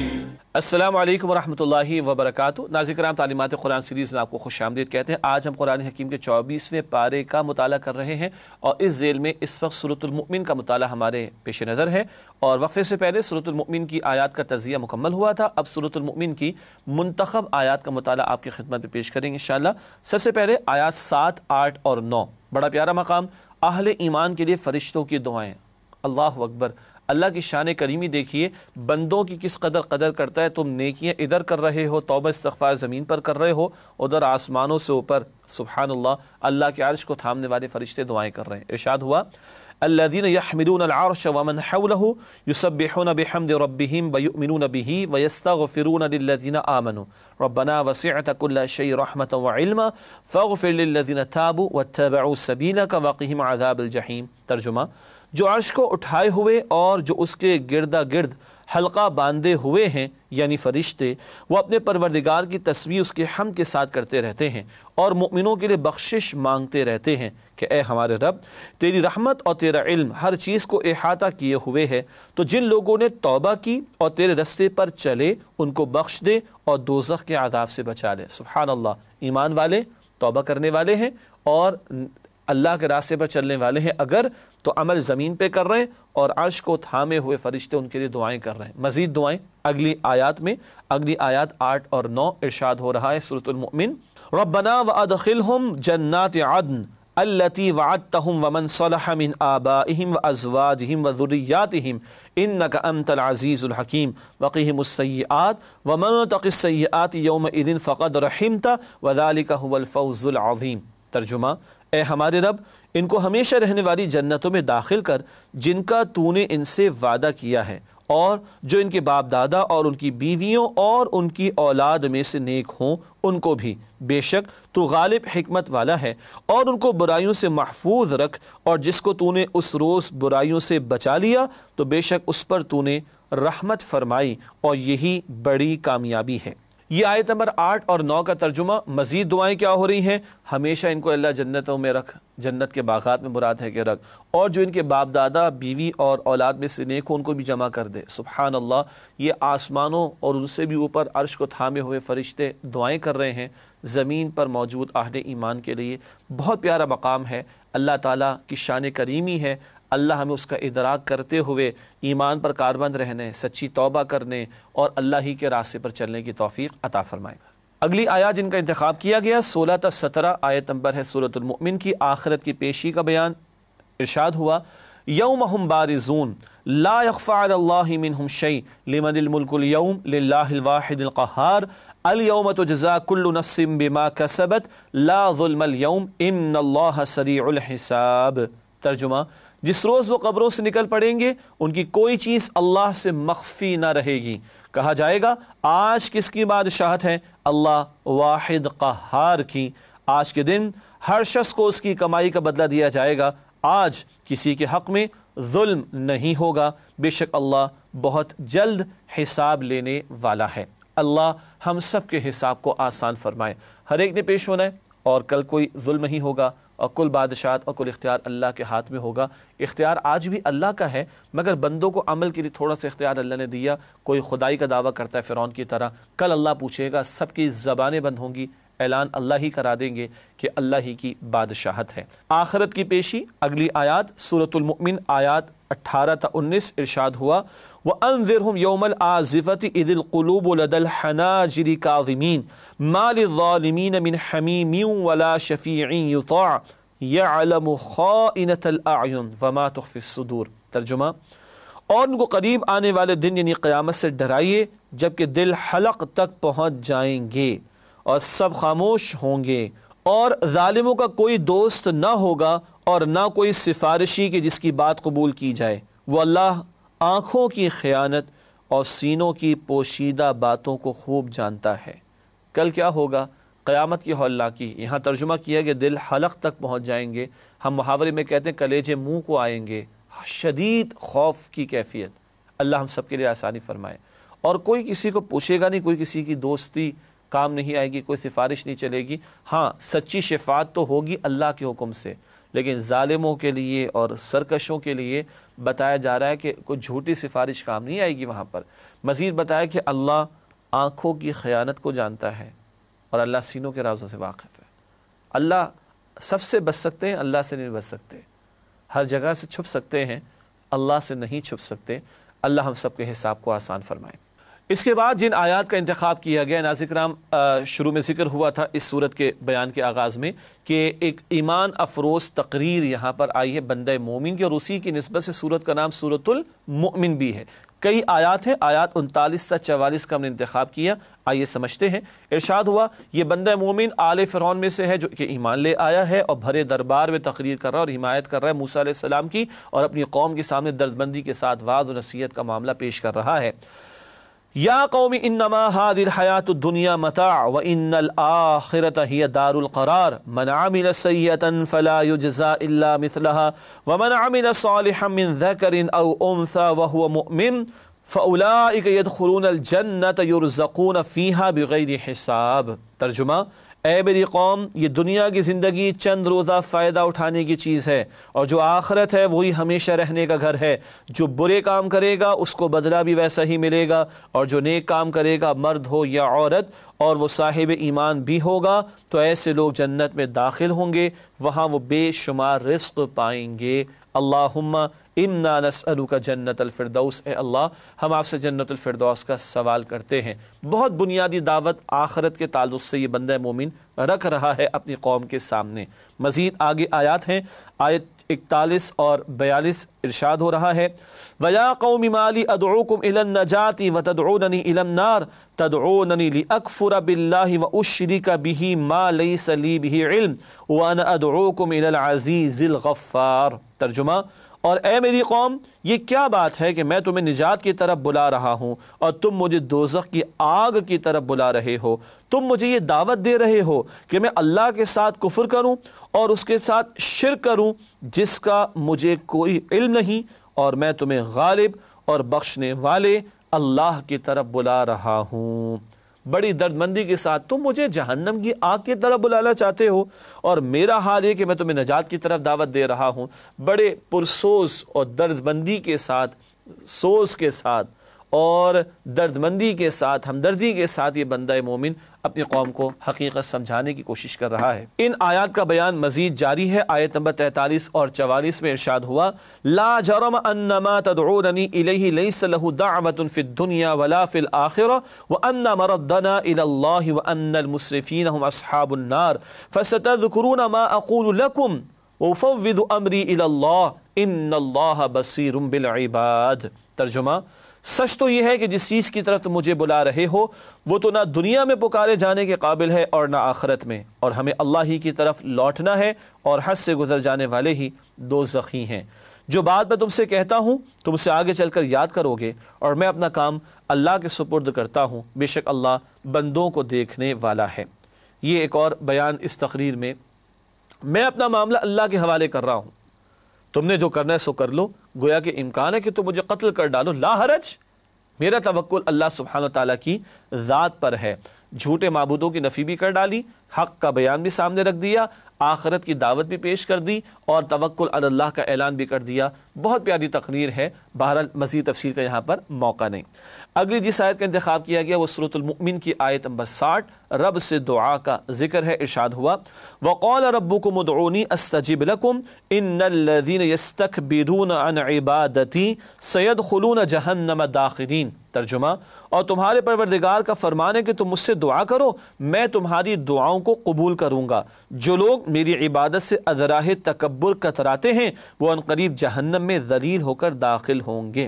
B: السلام علیکم ورحمۃ اللہ وبرکاتہ۔ ناظرین کرام، تعلیمات قرآن سیریز میں آپ کو خوش آمدید کہتے ہیں۔ آج ہم قرآن حکیم کے 24ویں پارے کا مطالعہ کر رہے ہیں اور اس ذیل میں اس وقت سورۃ المؤمن کا مطالعہ ہمارے پیش نظر ہے، اور وقفے سے پہلے سورۃ المؤمن کی آیات کا تجزیہ مکمل ہوا تھا۔ اب سورۃ المؤمن کی منتخب آیات کا مطالعہ آپ کی خدمت میں پیش کریں گے انشاءاللہ۔ سب سے پہلے آیات 7، 8 اور 9، بڑا پیارا مقام، اہل ایمان کے لیے فرشتوں کی دعائیں۔ اللہ اکبر، اللہ کی شان کریمی دیکھیے، بندوں کی کس قدر کرتا ہے۔ تم نیکیاں ادھر کر رہے ہو، توبہ استغفار زمین پر کر رہے ہو، ادھر آسمانوں سے اوپر سبحان اللہ کے عرش کو تھامنے والے فرشتے دعائیں کر رہے ہیں۔ ارشاد ہوا، الذین یحملون العرش ومن حولہ یسبحون بحمد ربہم ویؤمنون بہ ویستغفرون للذین آمنوا ربنا وسعت کل شیء رحمۃ وعلما فاغفر للذین تابوا واتبعوا سبیلک وقہم عذاب الجحیم۔ ترجمہ، جو عرش کو اٹھائے ہوئے اور جو اس کے گردا گرد حلقہ باندھے ہوئے ہیں یعنی فرشتے، وہ اپنے پروردگار کی تسبیح اس کے حمد کے ساتھ کرتے رہتے ہیں اور مؤمنوں کے لیے بخشش مانگتے رہتے ہیں کہ اے ہمارے رب، تیری رحمت اور تیرا علم ہر چیز کو احاطہ کیے ہوئے ہے، تو جن لوگوں نے توبہ کی اور تیرے رستے پر چلے ان کو بخش دے اور دوزخ کے عذاب سے بچا لے۔ سبحان اللہ، ایمان والے توبہ کرنے والے ہیں اور اللہ کے راستے پر چلنے والے ہیں، اگر تو عمل زمین پہ کر رہے ہیں اور عرش کو تھامے ہوئے فرشتے ان کے لیے دعائیں کر رہے ہیں۔ مزید دعائیں اگلی آیات میں، اگلی آیات 8 اور 9 ارشاد ہو رہا ہے سورۃ المؤمن، ربنا وادخلہم جنات عدن التي وعدتهم ومن صلح من آبائهم وأزواجهم وذرياتهم إنك أنت العزيز الحكيم وقهم السيئات ومن تق السيئات يومئذ فقد رحمته وذلك هو الفوز العظيم۔ ترجمہ، اے ہمارے رب، ان کو ہمیشہ رہنے والی جنتوں میں داخل کر جن کا تو نے ان سے وعدہ کیا ہے، اور جو ان کے باپ دادا اور ان کی بیویوں اور ان کی اولاد میں سے نیک ہوں ان کو بھی، بے شک تو غالب حکمت والا ہے، اور ان کو برائیوں سے محفوظ رکھ، اور جس کو تو نے اس روز برائیوں سے بچا لیا تو بے شک اس پر تو نے رحمت فرمائی، اور یہی بڑی کامیابی ہے۔ یہ آیت نمبر 8 اور 9 کا ترجمہ۔ مزید دعائیں کیا ہو رہی ہیں؟ ہمیشہ ان کو اللہ جنتوں میں رکھ، جنت کے باغات میں مراد ہے کہ رکھ، اور جو ان کے باپ دادا، بیوی اور اولاد میں سے نیک ہو ان کو بھی جمع کر دے۔ سبحان اللہ، یہ آسمانوں اور ان سے بھی اوپر عرش کو تھامے ہوئے فرشتے دعائیں کر رہے ہیں زمین پر موجود اہل ایمان کے لیے۔ بہت پیارا مقام ہے، اللہ تعالیٰ کی شان کریمی ہے۔ اللہ ہمیں اس کا ادراک کرتے ہوئے ایمان پر کاربند رہنے، سچی توبہ کرنے اور اللہ ہی کے راستے پر چلنے کی توفیق عطا فرمائے۔ اگلی آیات جن کا انتخاب کیا گیا 16 تا 17 آیت نمبر ہے سورۃ المؤمن کی، آخرت کی پیشی کا بیان۔ ارشاد ہوا، یوم ہم بارزون لا یخفی علی اللہ منہم شیء لمن الملک اليوم للہ الواحد القہار اليوم تجزا کل نفس بما کسبت لا ظلم اليوم ان اللہ سریع الحساب۔ ترجمہ، جس روز وہ قبروں سے نکل پڑیں گے ان کی کوئی چیز اللہ سے مخفی نہ رہے گی۔ کہا جائے گا، آج کس کی بادشاہت ہے؟ اللہ واحد قہار کی۔ آج کے دن ہر شخص کو اس کی کمائی کا بدلہ دیا جائے گا۔ آج کسی کے حق میں ظلم نہیں ہوگا، بے شک اللہ بہت جلد حساب لینے والا ہے۔ اللہ ہم سب کے حساب کو آسان فرمائے۔ ہر ایک نے پیش ہونا ہے اور کل کوئی ظلم نہیں ہوگا، اور کل بادشاہت اور کل اختیار اللہ کے ہاتھ میں ہوگا۔ اختیار آج بھی اللہ کا ہے، مگر بندوں کو عمل کے لیے تھوڑا سا اختیار اللہ نے دیا۔ کوئی خدائی کا دعویٰ کرتا ہے فرعون کی طرح، کل اللہ پوچھے گا، سب کی زبانیں بند ہوں گی، اعلان اللہ ہی کرا دیں گے کہ اللہ ہی کی بادشاہت ہے۔ آخرت کی پیشی اگلی آیات سورۃ المؤمن آیات 18 تا 19 ارشاد ہوا، وَأَنذِرْهُمْ يَوْمَ الْآزِفَةِ إِذِ الْقُلُوبُ لَدَى الْحَنَاجِرِ كَاظِمِينَ مَا لِلظَّالِمِينَ مِنْ حَمِيمٍ وَلَا شَفِيعٍ يُطَاعُ يَعْلَمُ خَائِنَةَ الْأَعْيُنِ وَمَا تُخْفِي الصُّدُورُ۔ ترجمہ، اور ان کو قریب آنے والے دن یعنی قیامت سے ڈرائیے جبکہ دل حلق تک پہنچ جائیں گے اور سب خاموش ہوں گے، اور ظالموں کا کوئی دوست نہ ہوگا اور نہ کوئی سفارشی کہ جس کی بات قبول کی جائے۔ وہ اللہ آنکھوں کی خیانت اور سینوں کی پوشیدہ باتوں کو خوب جانتا ہے۔ کل کیا ہوگا؟ قیامت کی ہولناکی۔ یہاں ترجمہ کیا کہ دل حلق تک پہنچ جائیں گے، ہم محاورے میں کہتے ہیں کلیجے منہ کو آئیں گے، شدید خوف کی کیفیت۔ اللہ ہم سب کے لیے آسانی فرمائے۔ اور کوئی کسی کو پوچھے گا نہیں، کوئی کسی کی دوستی کام نہیں آئے گی، کوئی سفارش نہیں چلے گی۔ ہاں سچی شفاعت تو ہوگی اللہ کے حکم سے، لیکن ظالموں کے لیے اور سرکشوں کے لیے بتایا جا رہا ہے کہ کوئی جھوٹی سفارش کام نہیں آئے گی وہاں پر۔ مزید بتایا کہ اللہ آنکھوں کی خیانت کو جانتا ہے اور اللہ سینوں کے رازوں سے واقف ہے۔ اللہ سب سے بچ سکتے ہیں، اللہ سے نہیں بچ سکتے۔ ہر جگہ سے چھپ سکتے ہیں، اللہ سے نہیں چھپ سکتے۔ اللہ ہم سب کے حساب کو آسان فرمائے۔ اس کے بعد جن آیات کا انتخاب کیا گیا، ناظرین کرام، شروع میں ذکر ہوا تھا اس صورت کے بیان کے آغاز میں کہ ایک ایمان افروز تقریر یہاں پر آئی ہے بندہ مومن کی، اور اسی کی نسبت سے صورت کا نام سورۃ المؤمن بھی ہے۔ کئی آیات ہیں، آیات 39 سے 44 کا ہم نے انتخاب کیا۔ آئیے سمجھتے ہیں۔ ارشاد ہوا یہ بندہ مومن آل فرعون میں سے ہے جو کہ ایمان لے آیا ہے اور بھرے دربار میں تقریر کر رہا ہے اور حمایت کر رہا ہے موسیٰ علیہ السلام کی، اور اپنی قوم کے سامنے دردمندی کے ساتھ وعظ و نصیحت کا معاملہ پیش کر رہا ہے۔ یا قوم انما هذه الحیات الدنیا متاع وان الآخرۃ ہی دار القرار من عمل سیئۃ فلا یجزى الا مثلها ومن عمل صالحا من ذکر او انثى وهو مؤمن فاولئک يدخلون الجنۃ یرزقون فیہا بغیر حساب۔ ترجمہ: اے میری قوم، یہ دنیا کی زندگی چند روزہ فائدہ اٹھانے کی چیز ہے، اور جو آخرت ہے وہی ہمیشہ رہنے کا گھر ہے۔ جو برے کام کرے گا اس کو بدلہ بھی ویسا ہی ملے گا، اور جو نیک کام کرے گا مرد ہو یا عورت اور وہ صاحب ایمان بھی ہوگا تو ایسے لوگ جنت میں داخل ہوں گے، وہاں وہ بے شمار رزق پائیں گے۔ اللہم انا نسألک جنت الفردوس، اے اللہ ہم آپ سے جنت الفردوس کا سوال کرتے ہیں۔ بہت بنیادی دعوت آخرت کے تعلق سے یہ بندہ مومن رکھ رہا ہے اپنی قوم کے سامنے۔ مزید آگے آیات ہیں، آیت 41 اور 42 ارشاد ہو رہا ہے وَيَا قَوْمِ مَا لِي أَدْعُوكُمْ إِلَى النَّجَاةِ وَتَدْعُونَنِي إِلَى النَّارِ تَدْعُونَنِي لِأَكْفُرَ بِاللَّهِ وَأُشْرِكَ بِهِ مَا لَيْسَ لِي بِهِ عِلْمٌ وَأَنَا أَدْعُوكُمْ إِلَى الْعَزِيزِ الْغَفَّارِ۔ ترجمہ: اور اے میری قوم، یہ کیا بات ہے کہ میں تمہیں نجات کی طرف بلا رہا ہوں اور تم مجھے دوزخ کی آگ کی طرف بلا رہے ہو۔ تم مجھے یہ دعوت دے رہے ہو کہ میں اللہ کے ساتھ کفر کروں اور اس کے ساتھ شرک کروں جس کا مجھے کوئی علم نہیں، اور میں تمہیں غالب اور بخشنے والے اللہ کی طرف بلا رہا ہوں۔ بڑی دردمندی کے ساتھ تم مجھے جہنم کی آگ کی طرف بلانا چاہتے ہو، اور میرا حال یہ کہ میں تمہیں نجات کی طرف دعوت دے رہا ہوں۔ بڑے پرسوز اور دردمندی کے ساتھ، سوز کے ساتھ اور دردمندی کے ساتھ، ہمدردی کے ساتھ یہ بندہ مومن اپنی قوم کو حقیقت سمجھانے کی کوشش کر رہا ہے۔ ان آیات کا بیان مزید جاری ہے۔ آیت نمبر 43 اور 44 میں ارشاد ہوا لا جرم ان ما تدعوننی الیہ لیس له دعوۃ فی الدنیا ولا فی الآخرہ وان مردنا الی اللہ وان المسرفین هم اصحاب النار فستذکرون ما اقول لکم وافوض امری الی اللہ ان اللہ بصیر بالعباد۔ ترجمہ: سچ تو یہ ہے کہ جس چیز کی طرف تم مجھے بلا رہے ہو وہ تو نہ دنیا میں پکارے جانے کے قابل ہے اور نہ آخرت میں، اور ہمیں اللہ ہی کی طرف لوٹنا ہے، اور حد سے گزر جانے والے ہی دوزخی ہیں۔ جو بات میں تم سے کہتا ہوں تم اسے آگے چل کر یاد کرو گے، اور میں اپنا کام اللہ کے سپرد کرتا ہوں، بے شک اللہ بندوں کو دیکھنے والا ہے۔ یہ ایک اور بیان اس تقریر میں میں اپنا معاملہ اللہ کے حوالے کر رہا ہوں، تم نے جو کرنا ہے سو کر لو، گویا کہ امکان ہے کہ تم مجھے قتل کر ڈالو، لا حرج، میرا توکل اللہ سبحانہ وتعالیٰ کی ذات پر ہے۔ جھوٹے معبودوں کی نفی بھی کر ڈالی، حق کا بیان بھی سامنے رکھ دیا، آخرت کی دعوت بھی پیش کر دی، اور توکل علی اللہ کا اعلان بھی کر دیا۔ بہت پیاری تقریر ہے، بہرحال مزید تفصیل کا یہاں پر موقع نہیں۔ اگلی جس آیت کا انتخاب کیا گیا وہ سورۃ المؤمن کی آیت نمبر 60 رب سے دعا کا ذکر ہے۔ ارشاد ہوا وقال ربکم ادعونی استجب لکم ان الذین یستکبرون عن عبادتی سیدخلون جہنم داخرین۔ ترجمہ: اور تمہارے پروردگار کا فرمان ہے کہ تم مجھ سے دعا کرو، میں تمہاری دعاؤں کو قبول کروں گا۔ جو لوگ میری عبادت سے ادراہ تکبر کتراتے ہیں وہ عنقریب جہنم میں ذلیل ہو کر داخل ہوں گے۔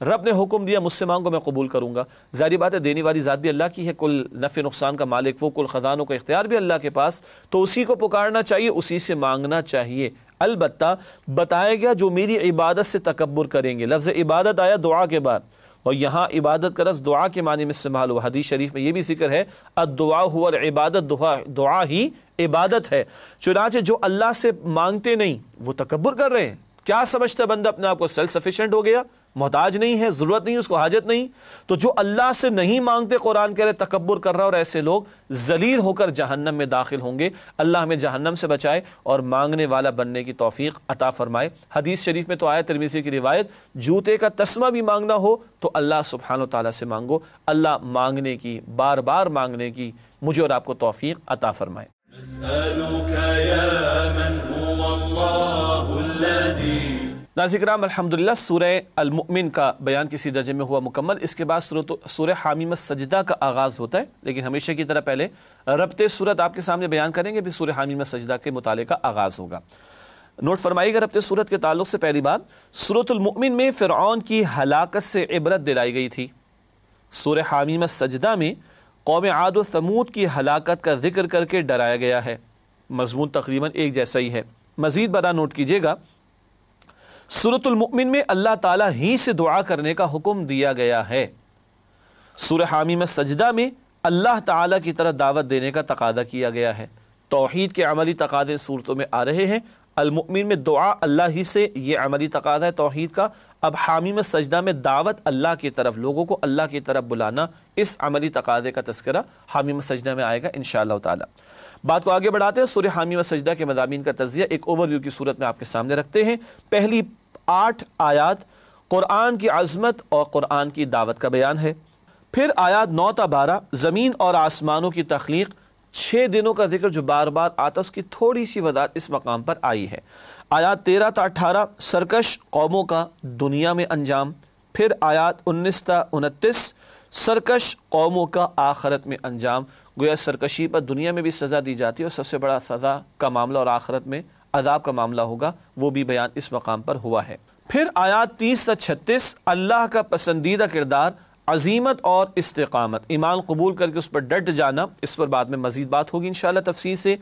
B: رب نے حکم دیا مجھ سے مانگو میں قبول کروں گا۔ ظاہری بات ہے دینے والی ذات بھی اللہ کی ہے، کل نفع نقصان کا مالک وہ، کل خزانوں کا اختیار بھی اللہ کے پاس، تو اسی کو پکارنا چاہیے، اسی سے مانگنا چاہیے۔ البتہ بتایا گیا جو میری عبادت سے تکبر کریں گے، لفظ عبادت آیا دعا کے بعد، اور یہاں عبادت کا لفظ دعا کے معنی میں استعمال ہوا۔ حدیث شریف میں یہ بھی ذکر ہے الدعاء هو العبادت، دعا ہی عبادت ہے۔ چنانچہ جو اللہ سے مانگتے نہیں وہ تکبر کر رہے ہیں۔ کیا سمجھتا بندہ اپنے آپ کو سیلف سفیشینٹ ہو گیا، محتاج نہیں ہے، ضرورت نہیں، اس کو حاجت نہیں؟ تو جو اللہ سے نہیں مانگتے قرآن کہہ رہے تکبر کر رہا، اور ایسے لوگ ذلیل ہو کر جہنم میں داخل ہوں گے۔ اللہ ہمیں جہنم سے بچائے اور مانگنے والا بننے کی توفیق عطا فرمائے۔ حدیث شریف میں تو آیا ترمذی کی روایت، جوتے کا تسمہ بھی مانگنا ہو تو اللہ سبحانہ و تعالیٰ سے مانگو۔ اللہ مانگنے کی، بار بار مانگنے کی مجھے اور آپ کو توفیق عطا فرمائے۔
A: نسألك يا من هو الله الذي۔
B: ناظرین کرام الحمدللہ سورہ المؤمن کا بیان کسی درجے میں ہوا مکمل۔ اس کے بعد سورہ حامیم السجدہ کا آغاز ہوتا ہے، لیکن ہمیشہ کی طرح پہلے ربط صورت آپ کے سامنے بیان کریں گے، پھر سورہ حامیم السجدہ کے مطالعے کا آغاز ہوگا۔ نوٹ فرمائیے گا ربط صورت کے تعلق سے پہلی بات، سورۃ المؤمن میں فرعون کی ہلاکت سے عبرت دلائی گئی تھی۔ سورہ حامیم السجدہ میں قوم عاد و ثمود کی ہلاکت کا ذکر کر کے ڈرایا گیا ہے۔ مضمون تقریباً ایک جیسا ہی ہے۔ مزید برآں نوٹ کیجیے گا، سورۃ المؤمن میں اللہ تعالیٰ ہی سے دعا کرنے کا حکم دیا گیا ہے۔ سورہ حامیم السجدہ میں اللہ تعالیٰ کی طرف دعوت دینے کا تقاضا کیا گیا ہے۔ توحید کے عملی تقاضے صورتوں میں آ رہے ہیں۔ المؤمن میں دعا اللہ ہی سے، یہ عملی تقاضا ہے توحید کا۔ اب حامیم السجدہ میں دعوت اللہ کی طرف، لوگوں کو اللہ کی طرف بلانا، اس عملی تقاضے کا تذکرہ حامیم السجدہ میں آئے گا انشاءاللہ تعالی۔ بات کو آگے بڑھاتے ہیں، سورہ حامیم السجدہ کے مضامین کا تجزیہ ایک اوور ویو کی صورت میں آپ کے سامنے رکھتے ہیں۔ پہلی 8 آیات قرآن کی عظمت اور قرآن کی دعوت کا بیان ہے۔ پھر آیات 9 تا 12 زمین اور آسمانوں کی تخلیق، 6 دنوں کا ذکر جو بار بار آتا، اس کی تھوڑی سی وضاحت اس مقام پر آئی ہے۔ آیات 13 تا 18 سرکش قوموں کا دنیا میں انجام۔ پھر آیات 19 تا 29 سرکش قوموں کا آخرت میں انجام۔ گویا سرکشی پر دنیا میں بھی سزا دی جاتی ہے، اور سب سے بڑا سزا کا معاملہ اور آخرت میں عذاب کا معاملہ ہوگا، وہ بھی بیان اس مقام پر ہوا ہے۔ پھر آیات 30 تا 36 اللہ کا پسندیدہ کردار، عزیمت اور استقامت، ایمان قبول کر کے اس پر ڈٹ جانا، اس پر بعد میں مزید بات ہوگی انشاءاللہ تفصیل سے۔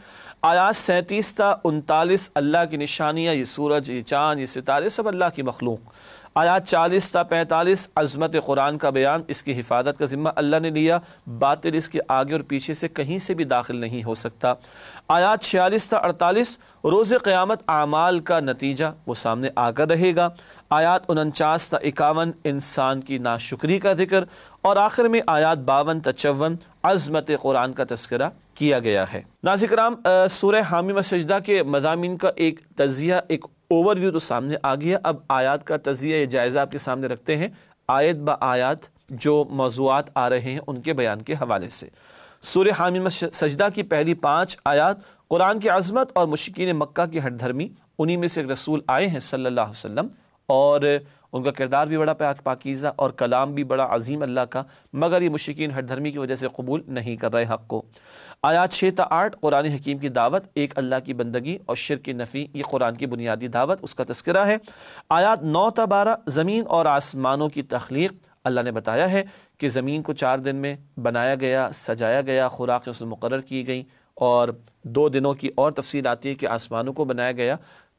B: آیات 37 تا 39 اللہ کی نشانیاں، یہ سورج، یہ چاند، یہ ستارے سب اللہ کی مخلوق۔ آیات 40 تا 45 عظمت قرآن کا بیان، اس کی حفاظت کا ذمہ اللہ نے لیا، باطل اس کے آگے اور پیچھے سے کہیں سے بھی داخل نہیں ہو سکتا۔ آیات 46 تا 48 روز قیامت اعمال کا نتیجہ وہ سامنے آ کر رہے گا۔ آیات 49 تا 51 انسان کی ناشکری کا ذکر، اور آخر میں آیات 52 تا 54 عظمت قرآن کا تذکرہ کیا گیا ہے۔ ناظرین کرام سورہ حامیم السجدہ کے مضامین کا ایک تجزیہ، ایک اوور ویو تو سامنے آ گیا۔ اب آیات کا تجزیہ یا جائزہ آپ کے سامنے رکھتے ہیں، آیت با آیات جو موضوعات آ رہے ہیں ان کے بیان کے حوالے سے۔ سورہ حامیم السجدہ کی پہلی 5 آیات قرآن کی عظمت اور مشرکین مکہ کی ہٹ دھرمی، انہی میں سے ایک رسول آئے ہیں صلی اللہ علیہ وسلم، اور ان کا کردار بھی بڑا پاکیزہ اور کلام بھی بڑا عظیم اللہ کا، مگر یہ مشرکین ہٹ دھرمی کی وجہ سے قبول نہیں کر رہے حق کو۔ آیات 6 تا 8 قرآن حکیم کی دعوت، ایک اللہ کی بندگی اور شرک کی نفی، یہ قرآن کی بنیادی دعوت، اس کا تذکرہ ہے۔ آیات 9 تا 12 زمین اور آسمانوں کی تخلیق، اللہ نے بتایا ہے کہ زمین کو 4 دن میں بنایا گیا، سجایا گیا، خوراکیں اس میں مقرر کی گئیں، اور 2 دنوں کی اور تفصیل آتی ہے کہ آسمانوں کو بنایا گیا۔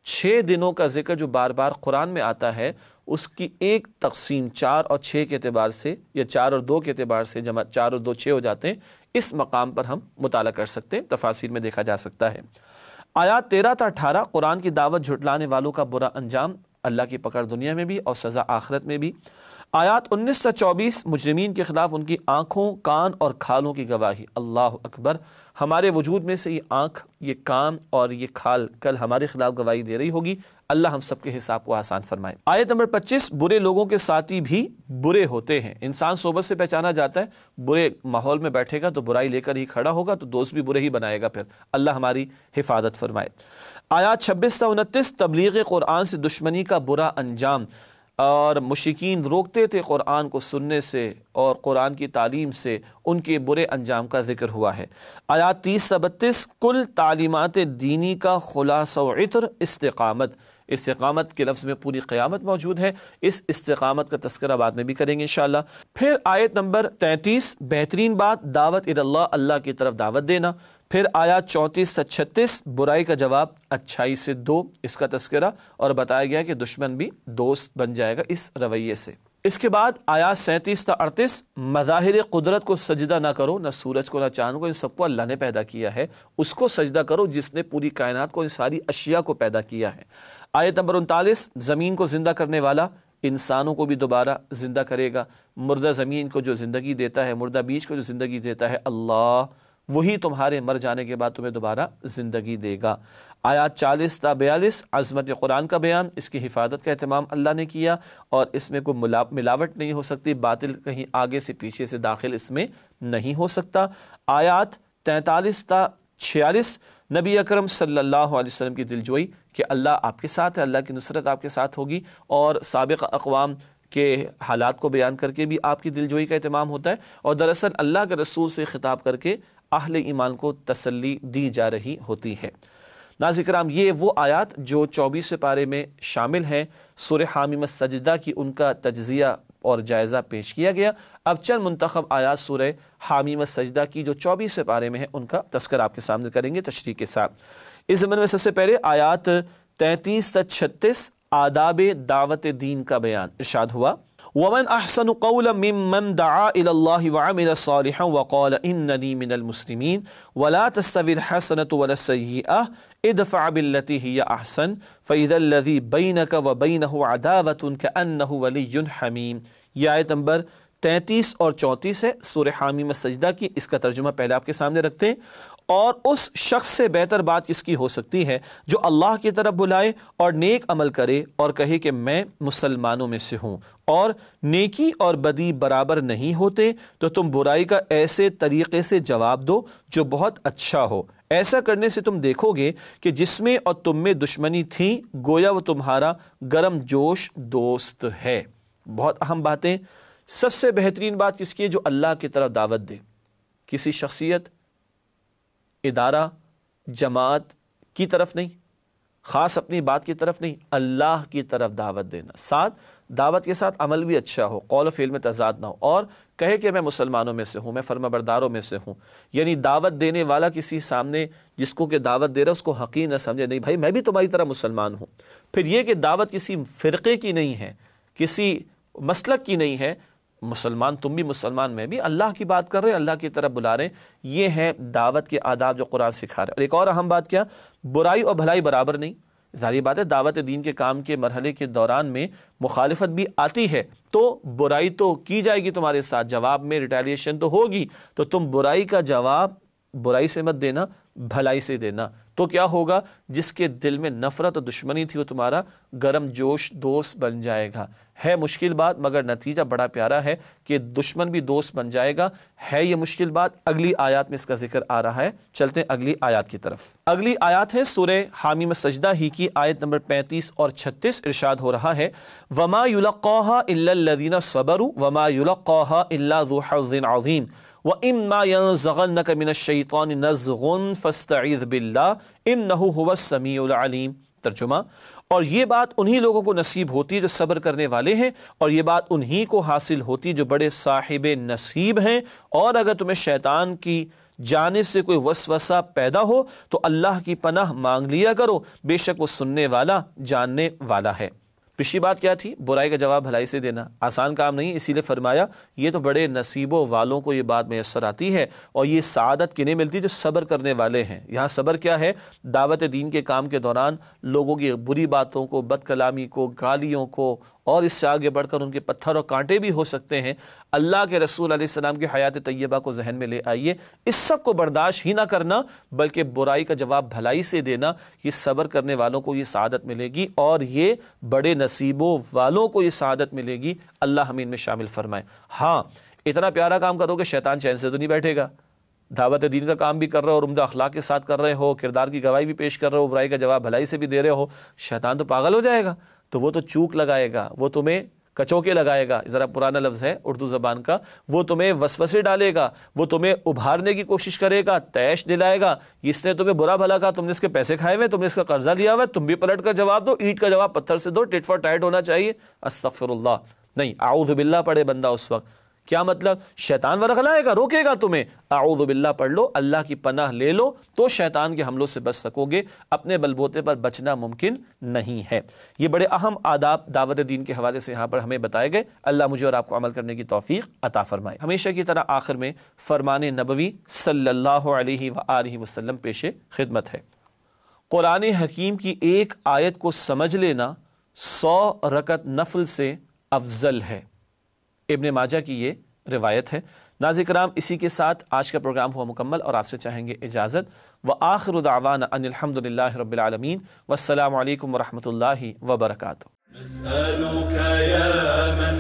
B: 6 دنوں کا ذکر جو بار بار قرآن میں آتا ہے، اس کی ایک تقسیم 4 اور 6 کے اعتبار سے، یا 4 اور 2 کے اعتبار سے، جمع 4 اور 2 6 ہو جاتے ہیں، اس مقام پر ہم مطالعہ کر سکتے ہیں، تفاصیل میں دیکھا جا سکتا ہے۔ آیات 13 تا 18 قرآن کی دعوت جھٹلانے والوں کا برا انجام، اللہ کی پکڑ دنیا میں بھی اور سزا آخرت میں بھی۔ آیات 19 تا 24 مجرمین کے خلاف ان کی آنکھوں، کان اور کھالوں کی گواہی، اللہ اکبر، ہمارے وجود میں سے یہ آنکھ، یہ کان اور یہ کھال کل ہمارے خلاف گواہی دے رہی ہوگی، اللہ ہم سب کے حساب کو آسان فرمائے۔ آیت نمبر 25 برے لوگوں کے ساتھی بھی برے ہوتے ہیں، انسان صحبت سے پہچانا جاتا ہے، برے ماحول میں بیٹھے گا تو برائی لے کر ہی کھڑا ہوگا تو دوست بھی برے ہی بنائے گا، پھر اللہ ہماری حفاظت فرمائے۔ آیات 26 تا 29 تبلیغ قرآن سے دشمنی کا برا انجام، اور مشرکین روکتے تھے قرآن کو سننے سے اور قرآن کی تعلیم سے، ان کے برے انجام کا ذکر ہوا ہے۔ آیات 30 تا 32 کل تعلیمات دینی کا خلاصہ و عطر استقامت، استقامت کے لفظ میں پوری قیامت موجود ہے، اس استقامت کا تذکرہ بعد میں بھی کریں گے انشاءاللہ۔ پھر آیت نمبر 33 بہترین بات دعوت اللہ، اللہ کی طرف دعوت دینا۔ پھر آیات 34 سے 36 برائی کا جواب اچھائی سے دو، اس کا تذکرہ، اور بتایا گیا کہ دشمن بھی دوست بن جائے گا اس رویے سے۔ اس کے بعد آیات 37 تا 38 مظاہر قدرت کو سجدہ نہ کرو، نہ سورج کو نہ چاند کو، ان سب کو اللہ نے پیدا کیا ہے، اس کو سجدہ کرو جس نے پوری کائنات کو، ان ساری اشیاء کو پیدا کیا ہے۔ آیت نمبر 39 زمین کو زندہ کرنے والا انسانوں کو بھی دوبارہ زندہ کرے گا، مردہ زمین کو جو زندگی دیتا ہے، مردہ بیج کو جو زندگی دیتا ہے اللہ، وہی تمہارے مر جانے کے بعد تمہیں دوبارہ زندگی دے گا۔ آیات 40 تا 42 عظمت قرآن کا بیان، اس کی حفاظت کا اہتمام اللہ نے کیا، اور اس میں کوئی ملاوٹ نہیں ہو سکتی، باطل کہیں آگے سے پیچھے سے داخل اس میں نہیں ہو سکتا۔ آیات 43 تا 46 نبی اکرم صلی اللہ علیہ وسلم کی دلجوئی کہ اللہ آپ کے ساتھ ہے، اللہ کی نصرت آپ کے ساتھ ہوگی، اور سابق اقوام کے حالات کو بیان کر کے بھی آپ کی دلجوئی کا اہتمام ہوتا ہے، اور دراصل اللہ کے رسول سے خطاب کر کے اہل ایمان کو تسلی دی جا رہی ہوتی ہے۔ ناظرین کرام، یہ وہ آیات جو 24 پارے میں شامل ہیں، سورہ حامیم السجدہ کی ان کا تجزیہ اور جائزہ پیش کیا گیا۔ اب چند منتخب آیات سورہ حامیم السجدہ کی جو 24 پارے میں ہیں ان کا تذکرہ آپ کے سامنے کریں گے تشریح کے ساتھ۔ اس زمن میں سب سے پہلے آیات 33 تا 36 آداب دعوت دین کا بیان ارشاد ہوا، وَمَنْ أَحْسَنُ قَوْلًا مِّمَّنْ دَعَا إِلَى اللَّهِ وَعَمِلَ صَالِحًا وَقَالَ إِنَّنِي مِنَ الْمُسْلِمِينَ وَلَا تَسْتَوِي الْحَسَنَةُ وَلَا السَّيِّئَةُ ادْفَعْ بِالَّتِي هِيَ أَحْسَنُ فَإِذَا الَّذِي بَيْنَكَ وَبَيْنَهُ عَدَاوَةٌ كَأَنَّهُ وَلِيٌّ حَمِيمٌ۔ یہ آیت نمبر 33 اور 34 ہے سورہ حامیم السجدہ کی، اس کا ترجمہ پہلے آپ کے سامنے رکھتے ہیں۔ اور اس شخص سے بہتر بات کس کی ہو سکتی ہے جو اللہ کی طرف بلائے اور نیک عمل کرے اور کہے کہ میں مسلمانوں میں سے ہوں، اور نیکی اور بدی برابر نہیں ہوتے، تو تم برائی کا ایسے طریقے سے جواب دو جو بہت اچھا ہو۔ ایسا کرنے سے تم دیکھو گے کہ جس میں اور تم میں دشمنی تھی گویا وہ تمہارا گرم جوش دوست ہے۔ بہت اہم باتیں۔ سب سے بہترین بات کس کی ہے؟ جو اللہ کی طرف دعوت دے، کسی شخصیت، ادارہ، جماعت کی طرف نہیں، خاص اپنی بات کی طرف نہیں، اللہ کی طرف دعوت دینا، ساتھ دعوت کے ساتھ عمل بھی اچھا ہو، قول و فعل میں تضاد نہ ہو، اور کہے کہ میں مسلمانوں میں سے ہوں، میں فرما برداروں میں سے ہوں۔ یعنی دعوت دینے والا کسی سامنے جس کو کہ دعوت دے رہا ہے اس کو حقیر نہ سمجھے، نہیں بھائی میں بھی تمہاری طرح مسلمان ہوں۔ پھر یہ کہ دعوت کسی فرقے کی نہیں ہے، کسی مسلک کی نہیں ہے، مسلمان تم بھی، مسلمان میں بھی، اللہ کی بات کر رہے ہیں، اللہ کی طرف بلا رہے ہیں۔ یہ ہے دعوت کے آداب جو قرآن سکھا رہا ہے۔ اور ایک اور اہم بات کیا؟ برائی اور بھلائی برابر نہیں۔ ظاہری بات ہے دعوت دین کے کام کے مرحلے کے دوران میں مخالفت بھی آتی ہے، تو برائی تو کی جائے گی تمہارے ساتھ، جواب میں ریٹیلیشن تو ہوگی، تو تم برائی کا جواب برائی سے مت دینا، بھلائی سے دینا۔ تو کیا ہوگا؟ جس کے دل میں نفرت اور دشمنی تھی وہ تمہارا گرم جوش دوست بن جائے گا۔ ہے مشکل بات مگر نتیجہ بڑا پیارا ہے کہ دشمن بھی دوست بن جائے گا۔ ہے یہ مشکل بات، اگلی آیات میں اس کا ذکر آ رہا ہے۔ چلتے ہیں اگلی آیات کی طرف۔ اگلی آیات ہے سورہ حامیم السجدہ ہی کی آیت نمبر 35 اور 36، ارشاد ہو رہا ہے، وَمَا يُلَقَّاهَا إِلَّا الَّذِينَ صَبَرُوا وَمَا يُلَقَّاهَا إِلَّا ذُو حَظٍّ عَظِيمٍ وَإِمَّا يَنزَغَنَّكَ مِنَ الشَّيْطَانِ نَزْغٌ فَاسْتَعِذْ بِاللَّهِ إِنَّهُ هُوَ السَّمِيعُ الْعَلِيمُ۔ ترجمہ، اور یہ بات انہی لوگوں کو نصیب ہوتی ہے جو صبر کرنے والے ہیں، اور یہ بات انہی کو حاصل ہوتی جو بڑے صاحب نصیب ہیں۔ اور اگر تمہیں شیطان کی جانب سے کوئی وسوسہ پیدا ہو تو اللہ کی پناہ مانگ لیا کرو، بے شک وہ سننے والا جاننے والا ہے۔ پچھلی بات کیا تھی؟ برائی کا جواب بھلائی سے دینا آسان کام نہیں، اسی لیے فرمایا یہ تو بڑے نصیبوں والوں کو یہ بات میسر آتی ہے، اور یہ سعادت کنہیں ملتی جو صبر کرنے والے ہیں۔ یہاں صبر کیا ہے؟ دعوت دین کے کام کے دوران لوگوں کی بری باتوں کو، بد کلامی کو، گالیوں کو، اور اس سے آگے بڑھ کر ان کے پتھر اور کانٹے بھی ہو سکتے ہیں۔ اللہ کے رسول علیہ السلام کی حیات طیبہ کو ذہن میں لے آئیے، اس سب کو برداشت ہی نہ کرنا بلکہ برائی کا جواب بھلائی سے دینا، یہ صبر کرنے والوں کو یہ سعادت ملے گی، اور یہ بڑے نصیبوں والوں کو یہ سعادت ملے گی۔ اللہ ہمیں ان میں شامل فرمائے۔ ہاں، اتنا پیارا کام کرو کہ شیطان چین سے تو نہیں بیٹھے گا۔ دعوت دین کا کام بھی کر رہے ہو اور عمدہ اخلاق کے ساتھ کر رہے ہو، کردار کی گواہی بھی پیش کر رہے ہو، برائی کا جواب بھلائی سے بھی دے رہے ہو، شیطان تو پاگل ہو جائے گا، تو وہ تو چوک لگائے گا، وہ تمہیں کچوکے لگائے گا، ذرا پرانا لفظ ہے اردو زبان کا، وہ تمہیں وسوسے ڈالے گا، وہ تمہیں ابھارنے کی کوشش کرے گا، تیش دلائے گا، اس نے تمہیں برا بھلا کہا، تم نے اس کے پیسے کھائے ہوئے، تم نے اس کا قرضہ لیا ہوا ہے، تم بھی پلٹ کر جواب دو، اینٹ کا جواب پتھر سے دو، ٹٹ فار ٹیٹ ہونا چاہیے۔ استغفر اللہ نہیں، اعوذ باللہ پڑھے بندہ اس وقت۔ کیا مطلب؟ شیطان ورغلائے گا، روکے گا تمہیں، اعوذ باللہ پڑھ لو، اللہ کی پناہ لے لو، تو شیطان کے حملوں سے بچ سکو گے، اپنے بلبوتے پر بچنا ممکن نہیں ہے۔ یہ بڑے اہم آداب دعوت دین کے حوالے سے یہاں پر ہمیں بتائے گئے۔ اللہ مجھے اور آپ کو عمل کرنے کی توفیق عطا فرمائے۔ ہمیشہ کی طرح آخر میں فرمان نبوی صلی اللہ علیہ وآلہ وسلم پیش خدمت ہے۔ قرآن حکیم کی ایک آیت کو سمجھ لینا 100 رکعت نفل سے افضل ہے۔ ابن ماجہ کی یہ روایت ہے۔ ناظرین کرام، اسی کے ساتھ آج کا پروگرام ہوا مکمل اور آپ سے چاہیں گے اجازت۔ وآخر دعوانا ان الحمدللہ رب العالمین، والسلام علیکم ورحمۃ اللہ وبرکاتہ۔
A: نسألك يا من